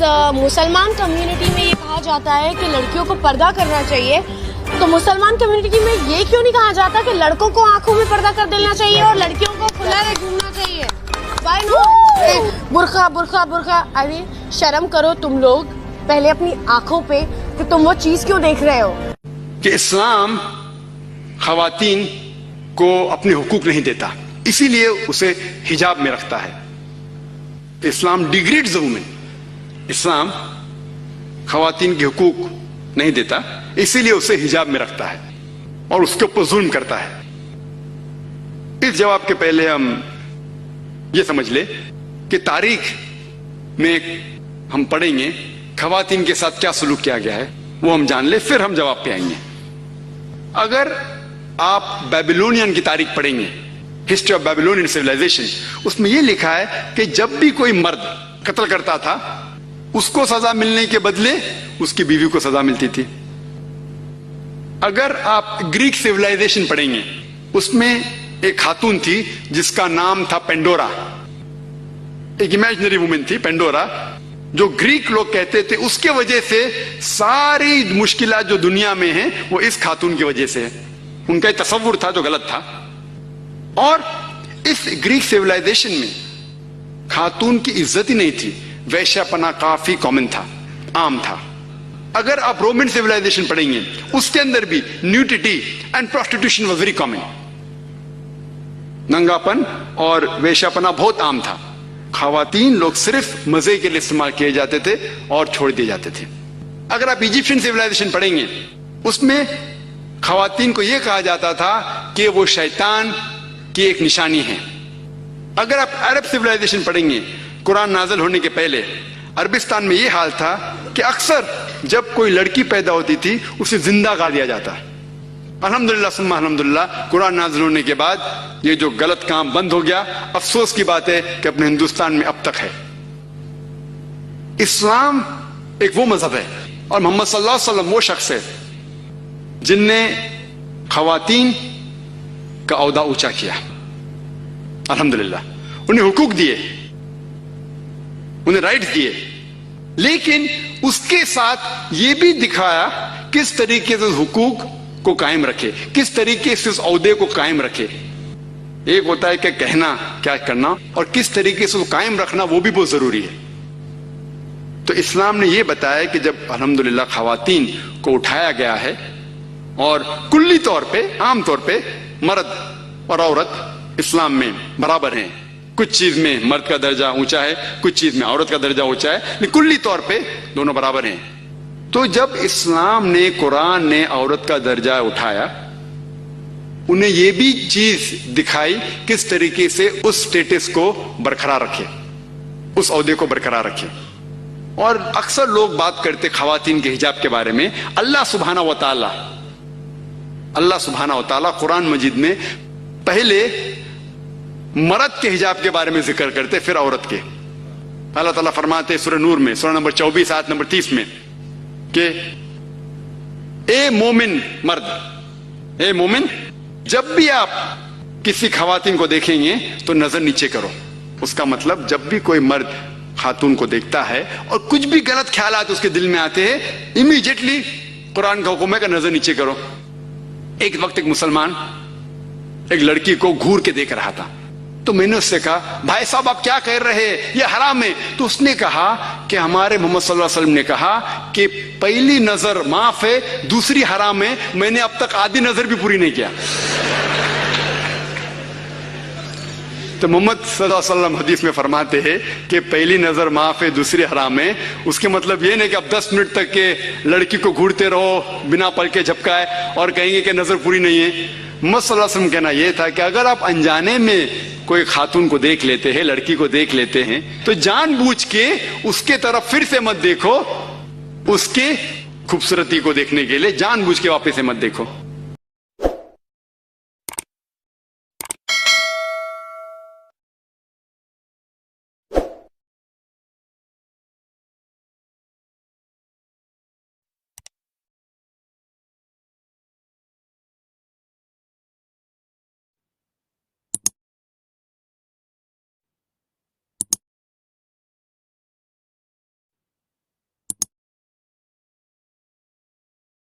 مسلمان کمیونٹی میں یہ کہا جاتا ہے کہ لڑکیوں کو پردہ کرنا چاہیے، تو مسلمان کمیونٹی میں یہ کیوں نہیں کہا جاتا کہ لڑکوں کو آنکھوں میں پردہ کر دینا چاہیے اور لڑکیوں کو کھلا گھومنا چاہیے؟ Y not? برقع برقع برقع، ارے شرم کرو تم لوگ پہلے اپنی آنکھوں پہ کہ تم وہ چیز کیوں دیکھ رہے ہو؟ کہ اسلام خواتین کو اپنے حقوق نہیں دیتا، اسی لیے اسے حجاب میں رکھتا ہے. اسلام ڈیگریڈز وومن، اسلام خواتین کے حقوق نہیں دیتا، اسی لیے اسے حجاب میں رکھتا ہے اور اس کے اوپر ظلم کرتا ہے. اس جواب کے پہلے ہم یہ سمجھ لیں کہ تاریخ میں ہم پڑھیں گے خواتین کے ساتھ کیا سلوک کیا گیا ہے، وہ ہم جان لیں، پھر ہم جواب پہ آئیں گے. اگر آپ بیبیلونین کی تاریخ پڑھیں گے، ہسٹری آف بیبیلونین سیولائزیشن، اس میں یہ لکھا ہے کہ جب بھی کوئی مرد قتل کرتا تھا اس کو سزا ملنے کے بدلے اس کی بیوی کو سزا ملتی تھی. اگر آپ گریک سیولائزیشن پڑھیں گے، اس میں ایک خاتون تھی جس کا نام تھا پینڈورا، ایک امیجنری وومن تھی پینڈورا، جو گریک لوگ کہتے تھے اس کے وجہ سے ساری مشکلات جو دنیا میں ہیں وہ اس خاتون کی وجہ سے ہے. ان کا ایک تصور تھا جو غلط تھا. اور اس گریک سیولائزیشن میں خاتون کی عزت ہی نہیں تھی، ویشیا پنا کافی کامن تھا، عام تھا. اگر آپ رومن سیولائزیشن پڑھیں گے اس کے اندر بھی nudity and prostitution was very common, ننگا پن اور ویشیا پنا بہت عام تھا. خواتین لوگ صرف مزے کے لیے استعمال کیے جاتے تھے اور چھوڑ دیے جاتے تھے. اگر آپ ایجپشین سیولائزیشن پڑھیں گے اس میں خواتین کو یہ کہا جاتا تھا کہ وہ شیطان کی ایک نشانی ہے. اگر آپ عرب سیولائزیشن پڑھیں گے، قرآن نازل ہونے کے پہلے عربستان میں یہ حال تھا کہ اکثر جب کوئی لڑکی پیدا ہوتی تھی اسے زندہ گاڑ دیا جاتا. الحمدللہ ثم الحمدللہ قرآن نازل ہونے کے بعد یہ جو غلط کام بند ہو گیا. افسوس کی بات ہے کہ اپنے ہندوستان میں اب تک ہے. اسلام ایک وہ مذہب ہے اور محمد صلی اللہ علیہ وسلم وہ شخص ہے جن نے خواتین کا عہدہ اونچا کیا. الحمدللہ انہیں حقوق دیے، انہیں رائٹس دیے، لیکن اس کے ساتھ یہ بھی دکھایا کس طریقے سے حقوق کو قائم رکھے، کس طریقے سے اس عہدے کو قائم رکھے. ایک ہوتا ہے کہ کہنا کیا کرنا اور کس طریقے سے قائم رکھنا وہ بھی بہت ضروری ہے. تو اسلام نے یہ بتایا کہ جب الحمدللہ خواتین کو اٹھایا گیا ہے اور کلی طور پہ عام طور پہ مرد اور عورت اسلام میں برابر ہیں، کچھ چیز میں مرد کا درجہ اونچا ہے، کچھ چیز میں عورت کا درجہ اونچا ہے، لیکن کلی طور پہ دونوں برابر ہیں. تو جب اسلام نے، قرآن نے عورت کا درجہ اٹھایا، انہیں یہ بھی چیز دکھائی کس طریقے سے اس سٹیٹس کو برقرار رکھے، اس عہدے کو برقرار رکھے. اور اکثر لوگ بات کرتے خواتین کے حجاب کے بارے میں. اللہ سبحانہ و تعالی قرآن مجید میں پہلے مرد کے حجاب کے بارے میں ذکر کرتے پھر عورت کے. اللہ تعالیٰ فرماتے سورہ نور میں سورہ نمبر 24 آیت نمبر 30 میں کہ اے مومن مرد، اے مومن، جب بھی آپ کسی خواتین کو دیکھیں گے تو نظر نیچے کرو. اس کا مطلب جب بھی کوئی مرد خاتون کو دیکھتا ہے اور کچھ بھی غلط خیالات اس کے دل میں آتے ہیں، امیڈیٹلی قرآن کا حکم ہے کہ نظر نیچے کرو. ایک وقت ایک مسلمان ایک لڑکی کو گھور کے دیکھ رہا تھا، تو میں نے اس سے کہا بھائی صاحب آپ کیا کہہ رہے ہیں، یہ حرام ہے. تو اس نے کہا کہ ہمارے محمد صلی اللہ علیہ وسلم نے کہا کہ پہلی نظر معاف ہے، دوسری حرام ہے. میں نے اب تک آدھی نظر بھی پوری نہیں کیا. تو محمد صلی اللہ علیہ وسلم حدیث میں فرماتے ہیں کہ پہلی نظر معاف ہے، دوسری حرام ہے. اس کے مطلب یہ نہیں کہ اب 10 منٹ تک کے لڑکی کو گھورتے رہو بنا پل کے جھپکائے اور کہیں گے کہ نظر پوری نہیں ہے. محمد صلی اللہ علیہ وسلم کہنا یہ تھا کہ اگر آپ انجانے میں کوئی خاتون کو دیکھ لیتے ہیں، لڑکی کو دیکھ لیتے ہیں، تو جان بوجھ کے اس کے طرف پھر سے مت دیکھو. اس کے خوبصورتی کو دیکھنے کے لیے جان بوجھ کے واپس سے مت دیکھو.